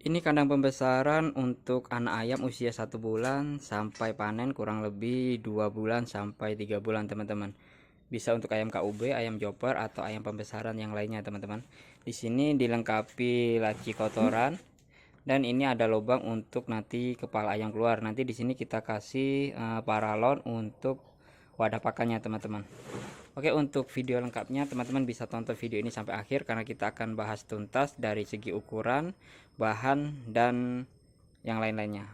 Ini kandang pembesaran untuk anak ayam usia 1 bulan sampai panen kurang lebih 2 bulan sampai 3 bulan teman-teman. Bisa untuk ayam KUB, ayam chopper atau ayam pembesaran yang lainnya teman-teman. Di sini dilengkapi laci kotoran dan ini ada lubang untuk nanti kepala ayam keluar. Nanti di sini kita kasih paralon untuk wadah pakannya teman-teman. Oke, untuk video lengkapnya teman-teman bisa tonton video ini sampai akhir karena kita akan bahas tuntas dari segi ukuran, bahan, dan yang lain-lainnya.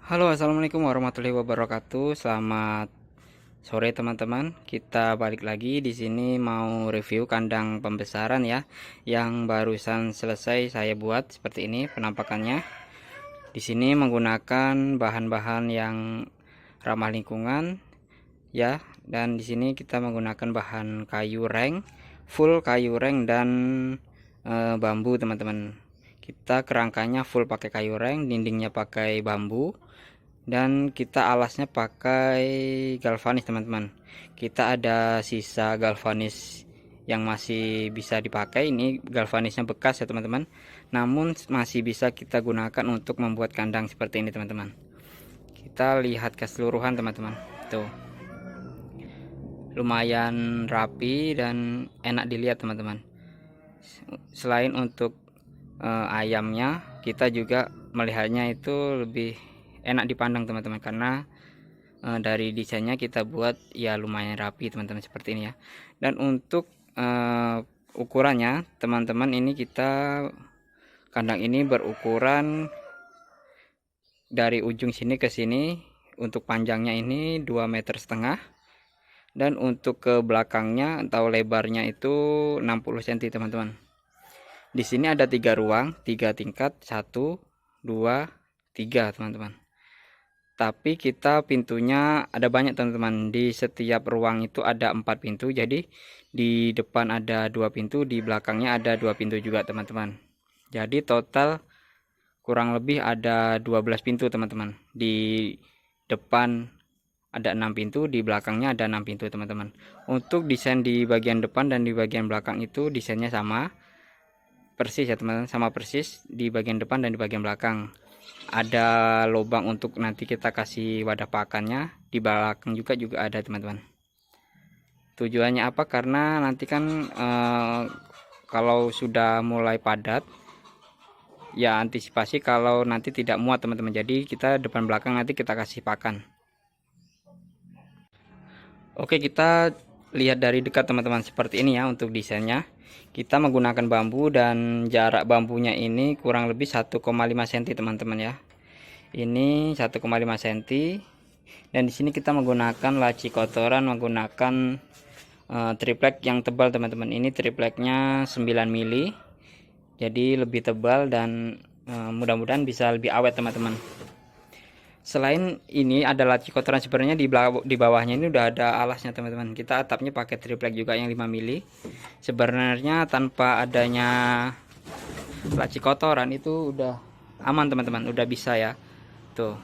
Halo, assalamualaikum warahmatullahi wabarakatuh. Selamat sore teman-teman. Kita balik lagi di sini mau review kandang pembesaran ya, yang barusan selesai saya buat seperti ini penampakannya. Di sini menggunakan bahan-bahan yang ramah lingkungan ya, dan di sini kita menggunakan bahan kayu reng, full kayu reng dan bambu teman-teman. Kita kerangkanya full pakai kayu reng, dindingnya pakai bambu, dan kita alasnya pakai galvanis teman-teman. Kita ada sisa galvanis yang masih bisa dipakai, ini galvanisnya bekas ya teman-teman, namun masih bisa kita gunakan untuk membuat kandang seperti ini teman-teman. Kita lihat keseluruhan teman-teman, tuh lumayan rapi dan enak dilihat teman-teman. Selain untuk ayamnya, kita juga melihatnya itu lebih enak dipandang teman-teman, karena dari desainnya kita buat ya lumayan rapi teman-teman seperti ini ya. Dan untuk ukurannya teman-teman, ini kita kandang ini berukuran dari ujung sini ke sini. Untuk panjangnya ini 2,5 meter, dan untuk ke belakangnya atau lebarnya itu 60 cm teman-teman. Di sini ada 3 ruang, 3 tingkat, 1 2 3 teman-teman. Tapi kita pintunya ada banyak teman-teman. Di setiap ruang itu ada 4 pintu. Jadi di depan ada 2 pintu, di belakangnya ada 2 pintu juga teman-teman. Jadi total kurang lebih ada 12 pintu teman-teman. Di depan ada 6 pintu, di belakangnya ada 6 pintu teman-teman. Untuk desain di bagian depan dan di bagian belakang itu desainnya sama persis ya teman-teman, sama persis di bagian depan dan di bagian belakang. Ada lubang untuk nanti kita kasih wadah pakannya, di belakang juga ada teman-teman. Tujuannya apa? Karena nanti kan kalau sudah mulai padat ya, antisipasi kalau nanti tidak muat teman-teman, jadi kita depan belakang nanti kita kasih pakan. Oke, kita lihat dari dekat teman-teman seperti ini ya. Untuk desainnya kita menggunakan bambu dan jarak bambunya ini kurang lebih 1,5 cm teman-teman ya. Ini 1,5 cm. Dan di sini kita menggunakan laci kotoran, menggunakan triplek yang tebal teman-teman. Ini tripleknya 9 mili, jadi lebih tebal dan mudah-mudahan bisa lebih awet teman-teman. Selain ini ada laci kotoran, sebenarnya di bawahnya ini udah ada alasnya teman-teman. Kita atapnya pakai triplek juga yang 5 mili. Sebenarnya tanpa adanya laci kotoran itu udah aman teman-teman, udah bisa ya. Tuh.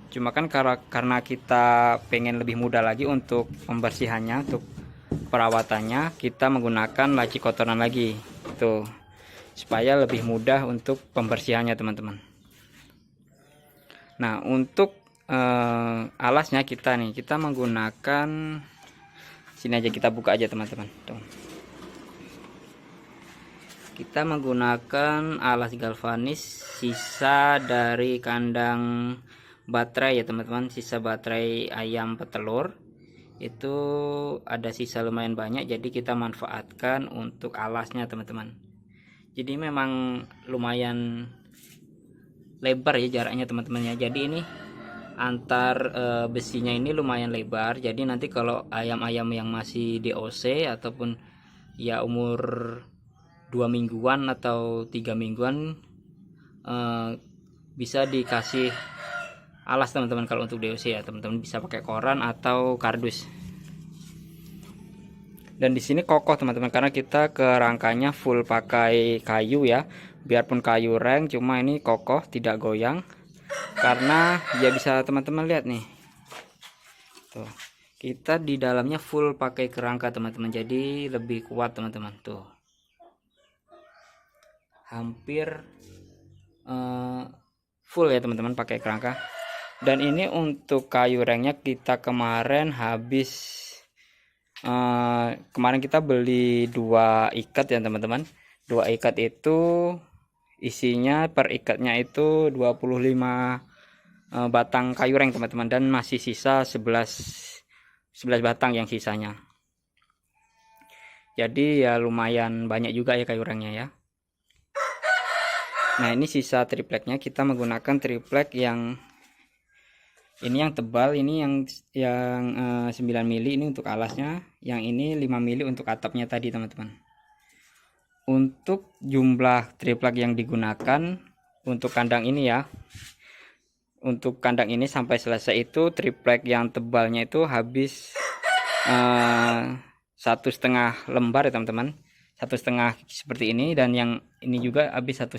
Cuma kan karena kita pengen lebih mudah lagi untuk pembersihannya, untuk perawatannya, kita menggunakan laci kotoran lagi. Tuh. Supaya lebih mudah untuk pembersihannya teman-teman. Nah, untuk alasnya kita menggunakan, sini aja kita buka aja teman-teman. Kita menggunakan alas galvanis sisa dari kandang baterai ya teman-teman, sisa baterai ayam petelur. Itu ada sisa lumayan banyak, jadi kita manfaatkan untuk alasnya teman-teman. Jadi memang lumayan lebar ya jaraknya teman-teman ya. Jadi ini antar besinya ini lumayan lebar, jadi nanti kalau ayam-ayam yang masih DOC ataupun ya umur 2 mingguan atau 3 mingguan bisa dikasih alas teman-teman. Kalau untuk DOC ya teman-teman bisa pakai koran atau kardus. Dan di sini kokoh teman-teman karena kita kerangkanya full pakai kayu ya. Biarpun kayu reng, cuma ini kokoh, tidak goyang. karena ya bisa teman-teman lihat nih tuh, kita di dalamnya full pakai kerangka teman-teman, jadi lebih kuat teman-teman. Tuh hampir full ya teman-teman pakai kerangka. Dan ini untuk kayu rengnya kita kemarin habis kemarin kita beli 2 ikat ya teman-teman. 2 ikat itu isinya per ikatnya itu 25 batang kayu reng teman-teman, dan masih sisa 11 batang yang sisanya. Jadi ya lumayan banyak juga ya kayu rengnya ya. Nah ini sisa tripleknya, kita menggunakan triplek yang ini yang tebal, ini yang 9 mili ini untuk alasnya, yang ini 5 mili untuk atapnya tadi teman-teman. Untuk jumlah triplek yang digunakan untuk kandang ini ya, untuk kandang ini sampai selesai itu triplek yang tebalnya itu habis 1,5 lembar ya teman-teman, 1,5 seperti ini, dan yang ini juga habis 1,5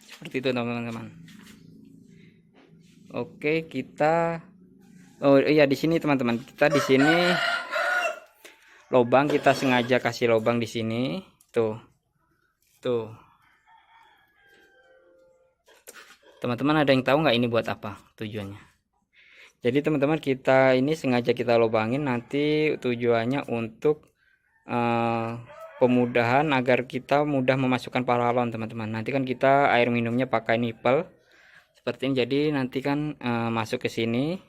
seperti itu teman-teman. Oke, kita iya di sini teman-teman, kita di sini lubang, kita sengaja kasih lubang di sini tuh teman-teman. Ada yang tahu nggak ini buat apa tujuannya? Jadi teman-teman, kita ini sengaja kita lubangin, nanti tujuannya untuk pemudahan agar kita mudah memasukkan paralon teman-teman. Nanti kan kita air minumnya pakai nipel seperti ini, jadi nanti kan masuk ke sini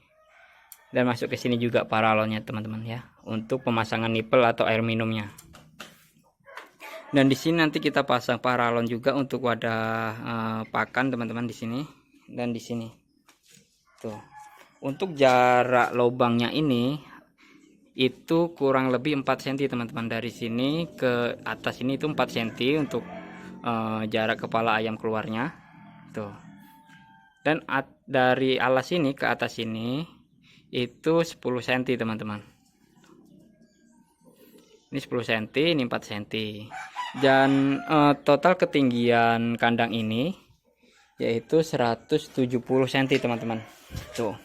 dan masuk ke sini juga paralonnya teman-teman ya, untuk pemasangan nipel atau air minumnya. Dan di sini nanti kita pasang paralon juga untuk wadah pakan teman-teman, di sini dan di sini tuh. Untuk jarak lubangnya ini itu kurang lebih 4 cm teman-teman, dari sini ke atas ini itu 4 cm untuk jarak kepala ayam keluarnya tuh. Dan dari alas ini ke atas ini itu 10 cm teman-teman. Ini 10 cm, ini 4 cm. Dan total ketinggian kandang ini yaitu 170 cm teman-teman. Tuh.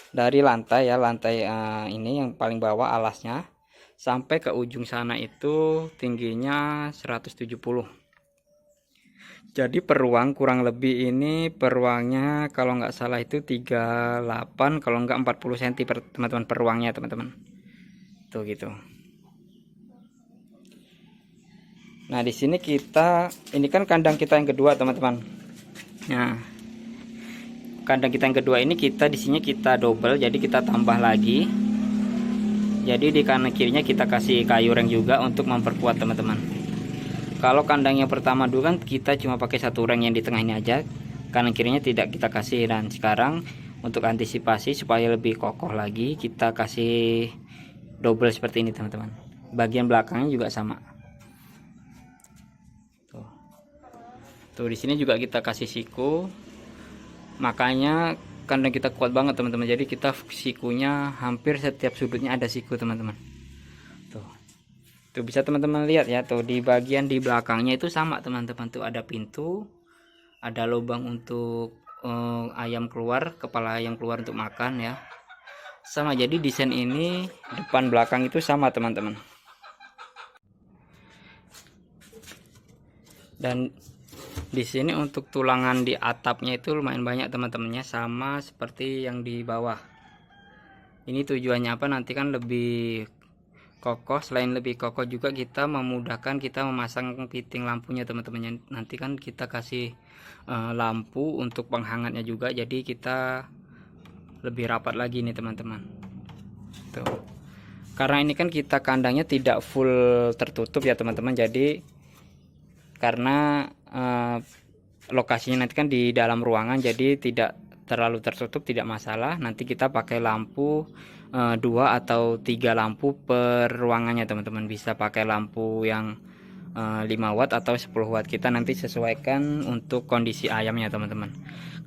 Dari lantai ya, lantai ini yang paling bawah alasnya sampai ke ujung sana itu tingginya 170. Jadi per ruang kurang lebih ini per ruangnya kalau nggak salah itu 38, kalau nggak 40 cm per teman-teman, per ruangnya teman-teman. Tuh gitu. Nah di sini kita, ini kan kandang kita yang kedua teman-teman. Nah kandang kita yang kedua ini kita di sini kita double, jadi kita tambah lagi. Jadi di kanan kirinya kita kasih kayu reng juga untuk memperkuat teman-teman. Kalau kandang yang pertama dulu kan kita cuma pakai 1 reng yang di tengah ini aja, kanan kirinya tidak kita kasih. Dan sekarang untuk antisipasi supaya lebih kokoh lagi, kita kasih double seperti ini teman-teman. Bagian belakangnya juga sama. Tuh di sini juga kita kasih siku, makanya kandang kita kuat banget teman-teman. Jadi kita sikunya hampir setiap sudutnya ada siku teman-teman. Tuh bisa teman-teman lihat ya, tuh di bagian di belakangnya itu sama teman-teman, tuh ada pintu, ada lubang untuk ayam keluar, kepala ayam keluar untuk makan ya, sama. Jadi desain ini depan belakang itu sama teman-teman. Dan di sini untuk tulangan di atapnya itu lumayan banyak teman-temannya, sama seperti yang di bawah. Ini tujuannya apa? Nanti kan lebih kokoh. Selain lebih kokoh juga kita memudahkan kita memasang fitting lampunya teman-teman. Nanti kan kita kasih lampu untuk penghangatnya juga, jadi kita lebih rapat lagi nih teman-teman. Tuh. Karena ini kan kita kandangnya tidak full tertutup ya teman-teman, jadi karena lokasinya nanti kan di dalam ruangan, jadi tidak terlalu tertutup, tidak masalah. Nanti kita pakai lampu 2 atau 3 lampu per ruangannya teman-teman. Bisa pakai lampu yang 5 watt atau 10 watt, kita nanti sesuaikan untuk kondisi ayamnya teman-teman.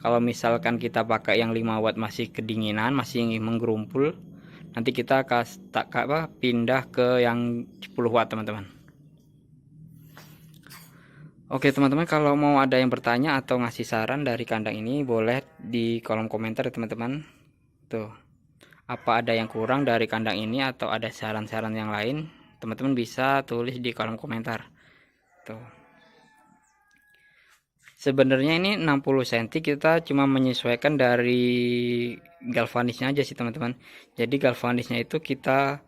Kalau misalkan kita pakai yang 5 watt masih kedinginan, masih menggerumpul, nanti kita pindah ke yang 10 watt teman-teman. Oke teman-teman, kalau mau ada yang bertanya atau ngasih saran dari kandang ini, boleh di kolom komentar ya teman-teman. Tuh, apa ada yang kurang dari kandang ini atau ada saran-saran yang lain, teman-teman bisa tulis di kolom komentar. Tuh, sebenarnya ini 60 cm kita cuma menyesuaikan dari galvanisnya aja sih teman-teman. Jadi galvanisnya itu kita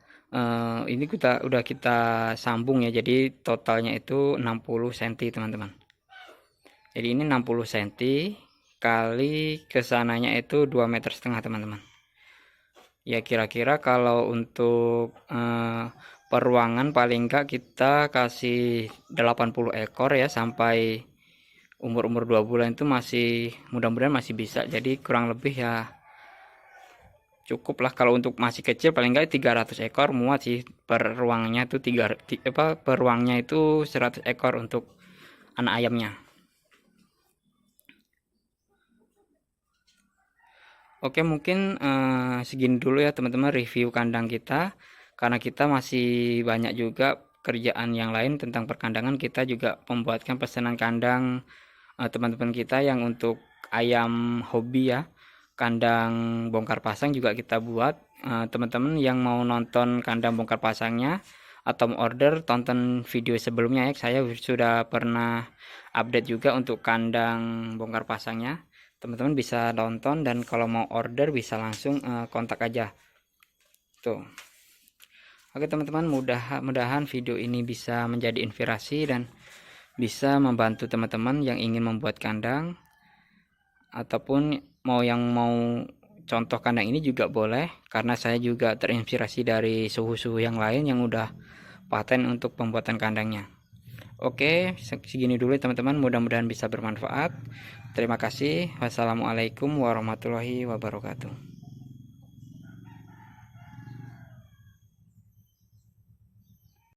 ini udah kita sambung ya, jadi totalnya itu 60 cm teman-teman. Jadi ini 60 cm kali kesananya itu 2,5 meter teman-teman. Ya kira-kira kalau untuk peruangan paling enggak kita kasih 80 ekor ya, sampai umur 2 bulan itu masih, mudah-mudahan masih bisa. Jadi kurang lebih ya cukup lah. Kalau untuk masih kecil paling enggak 300 ekor muat sih per ruangnya. Itu per ruangnya itu 100 ekor untuk anak ayamnya. Oke, mungkin segini dulu ya teman-teman review kandang kita, karena kita masih banyak juga kerjaan yang lain tentang perkandangan. Kita juga membuatkan pesanan kandang teman-teman kita yang untuk ayam hobi ya, kandang bongkar pasang juga kita buat. Teman-teman yang mau nonton kandang bongkar pasangnya atau mau order, tonton video sebelumnya ya, saya sudah pernah update juga untuk kandang bongkar pasangnya. Teman-teman bisa nonton, dan kalau mau order bisa langsung kontak aja tuh. Oke teman-teman, mudah-mudahan video ini bisa menjadi inspirasi dan bisa membantu teman-teman yang ingin membuat kandang, ataupun mau contoh kandang ini juga boleh, karena saya juga terinspirasi dari suhu-suhu yang lain yang udah paten untuk pembuatan kandangnya. Oke, segini dulu teman-teman, mudah-mudahan bisa bermanfaat. Terima kasih. Wassalamualaikum warahmatullahi wabarakatuh.